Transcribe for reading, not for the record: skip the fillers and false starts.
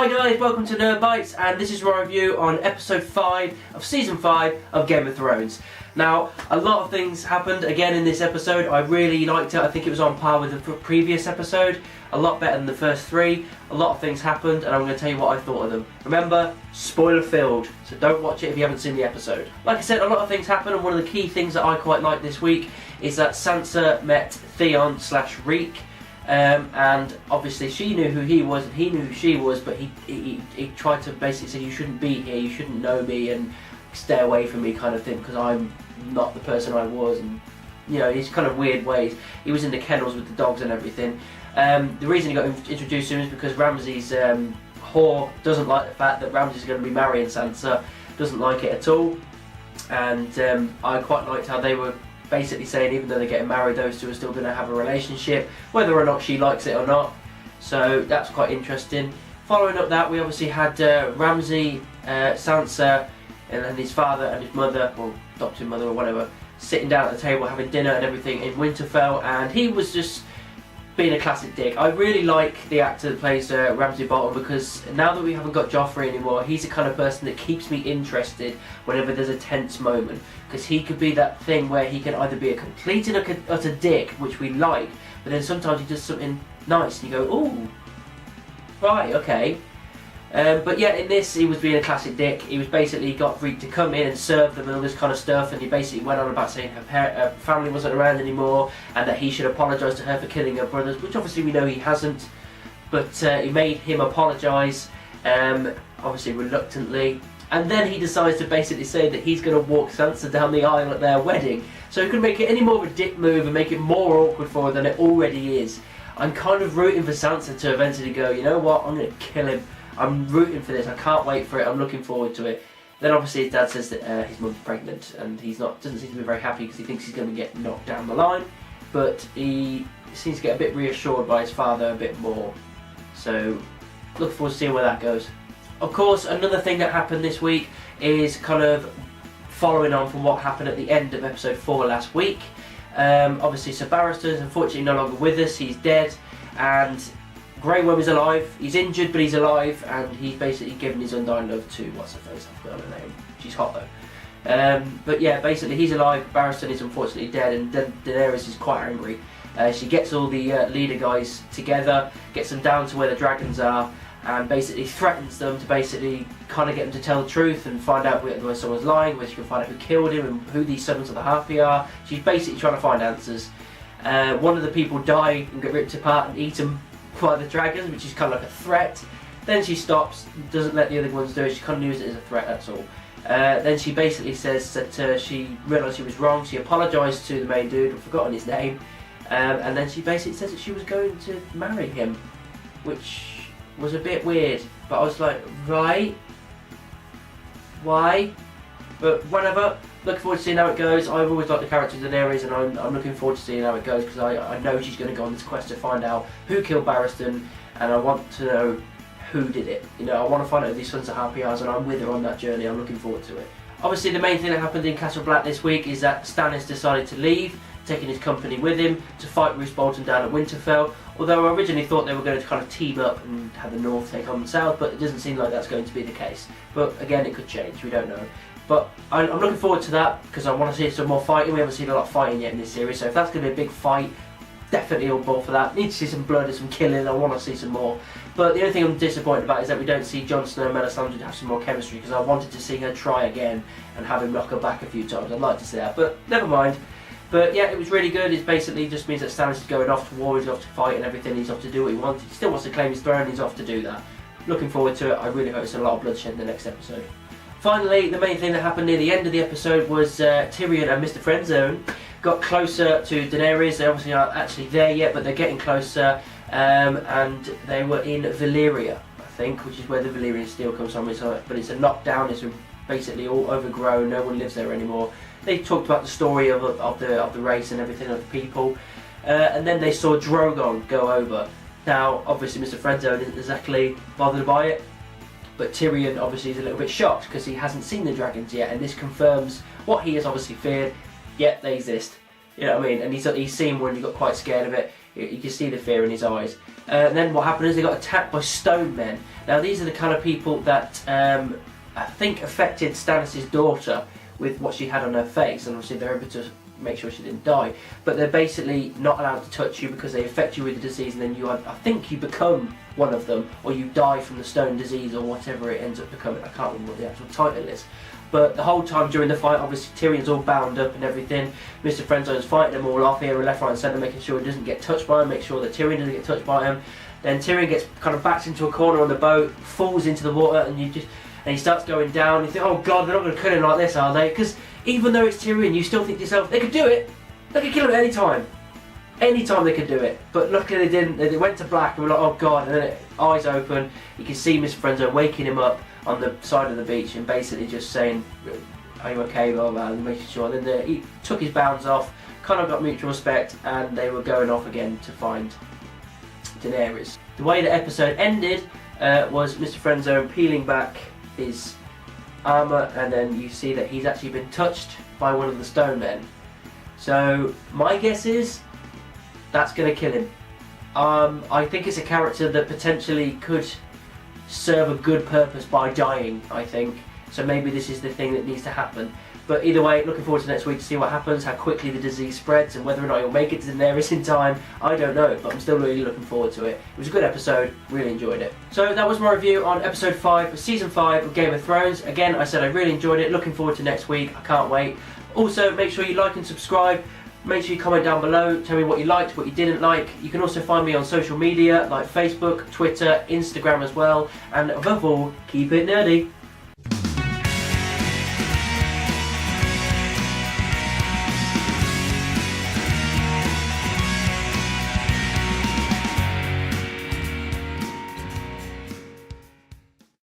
Hi guys, welcome to Nerd Bites, and this is my review on episode 5 of season 5 of Game of Thrones. Now, a lot of things happened again in this episode. I really liked it. I think it was on par with the previous episode. A lot better than the first 3. A lot of things happened, and I'm going to tell you what I thought of them. Remember, spoiler filled, so don't watch it if you haven't seen the episode. Like I said, a lot of things happened, and one of the key things that I quite liked this week is that Sansa met Theon/Reek. And obviously she knew who he was and he knew who she was, but he tried to basically say, you shouldn't be here, you shouldn't know me and stay away from me kind of thing, because I'm not the person I was, and you know, his kind of weird ways. He was in the kennels with the dogs and everything. The reason he got introduced to him is because Ramsay's whore doesn't like the fact that Ramsay's going to be marrying Sansa, doesn't like it at all, and I quite liked how they were basically saying even though they're getting married, those two are still going to have a relationship, whether or not she likes it or not. So that's quite interesting. Following up that, we obviously had Ramsay, Sansa, and his father and his mother, or adopted mother or whatever, sitting down at the table having dinner and everything in Winterfell, and he was just being a classic dick. I really like the actor that plays Ramsay Bolton, because now that we haven't got Joffrey anymore, he's the kind of person that keeps me interested whenever there's a tense moment, because he could be that thing where he can either be a complete and utter dick, which we like, but then sometimes he does something nice and you go, ooh, right, okay. But yeah, in this he was being a classic dick. He was basically got Reek to come in and serve them and all this kind of stuff, and he basically went on about saying her family wasn't around anymore and that he should apologise to her for killing her brothers, which obviously we know he hasn't, but he made him apologise, obviously reluctantly, and then he decides to basically say that he's going to walk Sansa down the aisle at their wedding, so he could make it any more of a dick move and make it more awkward for her than it already is. I'm kind of rooting for Sansa to eventually go, you know what, I'm going to kill him. I'm rooting for this, I can't wait for it, I'm looking forward to it. Then obviously his dad says that his mum's pregnant, and doesn't seem to be very happy because he thinks he's going to get knocked down the line, but he seems to get a bit reassured by his father a bit more. So, looking forward to seeing where that goes. Of course, another thing that happened this week is kind of following on from what happened at the end of episode 4 last week. Obviously Sir Barristan is unfortunately no longer with us, he's dead, and Grey Worm is alive. He's injured, but he's alive, and he's basically given his undying love to what's her face? I forgot her name. She's hot though. But yeah, basically he's alive. Barristan is unfortunately dead, and Daenerys is quite angry. She gets all the leader guys together, gets them down to where the dragons are, and basically threatens them to basically kind of get them to tell the truth and find out where someone's lying, where she can find out who killed him and who these Sons of the Harpy are. She's basically trying to find answers. One of the people die and get ripped apart and eaten by the dragons, which is kind of like a threat. Then she stops, doesn't let the other ones do it, she kind of uses it as a threat, that's all. Then she basically says that she realised she was wrong, she apologised to the main dude, I've forgotten his name, and then she basically says that she was going to marry him, which was a bit weird, but I was like, right? Why? But whatever, looking forward to seeing how it goes. I've always liked the character of Daenerys, and I'm looking forward to seeing how it goes, because I know she's going to go on this quest to find out who killed Barristan, and I want to know who did it. You know, I want to find out who these Sons of Harpy are, and I'm with her on that journey. I'm looking forward to it. Obviously the main thing that happened in Castle Black this week is that Stannis decided to leave, taking his company with him to fight Roose Bolton down at Winterfell, although I originally thought they were going to kind of team up and have the North take on the South, but it doesn't seem like that's going to be the case. But again, it could change, we don't know. But I'm looking forward to that, because I want to see some more fighting. We haven't seen a lot of fighting yet in this series, so if that's going to be a big fight, definitely on board for that. Need to see some blood and some killing, I want to see some more. But the only thing I'm disappointed about is that we don't see Jon Snow and Melisandre have some more chemistry, because I wanted to see her try again and have him knock her back a few times. I'd like to see that, but never mind. But yeah, it was really good. It basically just means that Stannis is going off to war, he's off to fight and everything, he's off to do what he wants. He still wants to claim his throne, he's off to do that. Looking forward to it. I really hope it's a lot of bloodshed in the next episode. Finally, the main thing that happened near the end of the episode was Tyrion and Mr. Friendzone got closer to Daenerys. They obviously aren't actually there yet, but they're getting closer, and they were in Valyria, I think, which is where the Valyrian steel comes from. But it's a knockdown, it's basically all overgrown, no one lives there anymore. They talked about the story of the race and everything, of the people, and then they saw Drogon go over. Now, obviously Mr. Friendzone isn't exactly bothered by it, but Tyrion obviously is a little bit shocked because he hasn't seen the dragons yet, and this confirms what he has obviously feared. Yet they exist. You know what I mean? And he's seen when he got quite scared of it. You can see the fear in his eyes. And then what happened is they got attacked by stone men. Now these are the kind of people that I think affected Stannis' daughter with what she had on her face, and obviously they're able to make sure she didn't die. But they're basically not allowed to touch you because they affect you with the disease, and then I think you become one of them, or you die from the stone disease, or whatever it ends up becoming. I can't remember what the actual title is. But the whole time during the fight, obviously Tyrion's all bound up and everything. Mr. Friendzone's fighting them all off here and left, right and centre, making sure he doesn't get touched by him, make sure that Tyrion doesn't get touched by him. Then Tyrion gets kind of backed into a corner on the boat, falls into the water, and he starts going down. You think, oh God, they're not going to kill him like this, are they? Because even though it's Tyrion, you still think to yourself, they could do it. They could kill him at any time. Any time they could do it. But luckily they didn't. They went to black and were like, oh God. And then eyes open, you can see Mr. Friendzone waking him up on the side of the beach and basically just saying, are you okay, blah, blah, and making sure. And then he took his bounds off, kind of got mutual respect, and they were going off again to find Daenerys. The way the episode ended was Mr. Friendzone peeling back his armour, and then you see that he's actually been touched by one of the stone men. So my guess is that's going to kill him. I think it's a character that potentially could serve a good purpose by dying, I think. So maybe this is the thing that needs to happen. But either way, looking forward to next week to see what happens, how quickly the disease spreads, and whether or not he'll make it to Daenerys in time. I don't know, but I'm still really looking forward to it. It was a good episode, really enjoyed it. So that was my review on episode 5 of season 5 of Game of Thrones. Again, I said I really enjoyed it, looking forward to next week, I can't wait. Also, make sure you like and subscribe. Make sure you comment down below, tell me what you liked, what you didn't like. You can also find me on social media like Facebook, Twitter, Instagram as well. And above all, keep it nerdy.